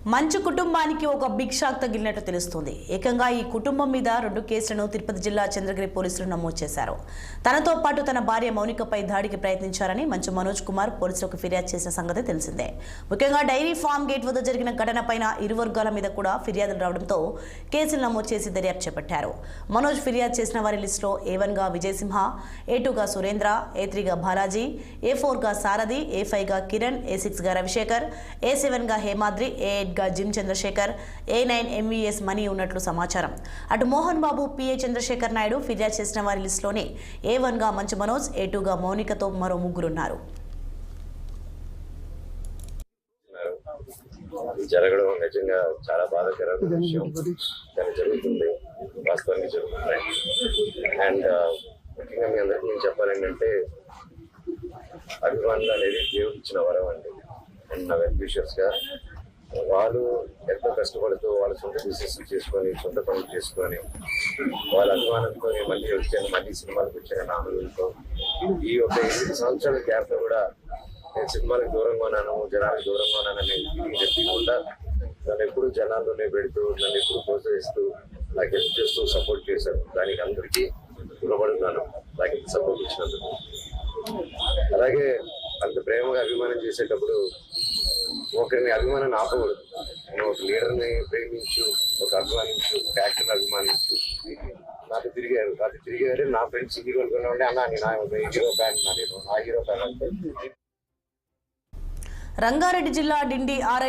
మంచు కుటుంబానికి ఒక బిగ్ షాక్ తగిలినట్టు తెలుస్తుంది. ఏకంగా ఈ కుటుంబం మీద 2 కేసులను తిరుపతి జిల్లా చంద్రగిరి పోలీసులు నమోదు చేశారు. తనతో పాటు తన భార్య మౌనికపై దాడికి ప్రయత్నించారని మంచు మనోజ్ కుమార్ పోలీసులకు ఫిర్యాదు చేసిన సంగతి తెలిసిందే. ముఖ్యంగా డైరీ ఫామ్ గేట్ వద్ద జరిగిన ఘటనపైన ఇరు వర్గాల మీద కూడా ఫిర్యాదులు రావడంతో కేసులు నమోదు చేసి దర్యాప్తు చేపట్టారు. మనోజ్ ఫిర్యాదు చేసిన వారి లిస్టులో A1 గా విజయసింహ, A2 గా సురేంద్ర, A3 గా బాలాజీ, A4 గా సారథి, A5 గా కిరణ్, A6 గా రవిశేఖర్, A7 గా హేమాద్రి, A8 గా gym Chandrasekhar, A9 MVS money ఉన్నట్లు సమాచారం. అటు మోహన్ బాబు, PA చంద్రశేఖర్ నాయుడు ఫిర్యాదు చేసిన వారి లిస్టులోనే A1 గా మంచు మనోజ్, A2 గా మౌనికతో మరో ముగ్గురున్నారు. జరగడం నిజంగా చాలా బాధాకరమైన విషయం. కానీ జరుగుతుంది, వాస్తవానికి జరుగుతున్నాయి. అండ్ ముఖ్యంగా మీ అందరికీ నేను చెప్పాలేంటంటే అభిమానులు అనేది దేవుడు ఇచ్చిన వరం అండి. అండ్ నా వెల్విషర్స్ గా వాళ్ళు ఎంతో కష్టపడుతూ వాళ్ళ సొంత బిజినెస్ చేసుకొని, సొంత పనులు చేసుకొని, వాళ్ళ అభిమానంతో మళ్ళీ వచ్చాను, మళ్ళీ సినిమాలకు వచ్చాను ఆనందంతో. ఈ ఒక 8 సంవత్సరాల గ్యాప్ లో కూడా నేను సినిమాలకు దూరంగా ఉన్నాను, జనాలకు దూరంగా ఉన్నానని చెప్పకుండా నన్ను ఎప్పుడు జనాల్లోనే పెడుతూ, నన్ను ఎప్పుడు ప్రోత్సహిస్తూ, నాకు హెల్ప్ చేస్తూ సపోర్ట్ చేశారు. దానికి అందరికీ రుణపడుతున్నాను, నాకు సపోర్ట్ ఇచ్చినందుకు. అలాగే అంత ప్రేమగా అభిమానం చేసేటప్పుడు ఒకరిని అభిమానాన్ని ఆపకూడదు. నేను ఒక లీడర్ని ప్రేమించు, ఒక అభిమానించు, ఒక యాక్టర్ని అభిమానించు. నాకు తిరిగారు నా ఫ్రెండ్స్ హీరోలు కూడా ఉండే, అన్న నేను హీరో ఫ్యాన్, నేను నా హీరో ఫ్యాన్ అంటే. రంగారెడ్డి జిల్లా డిండి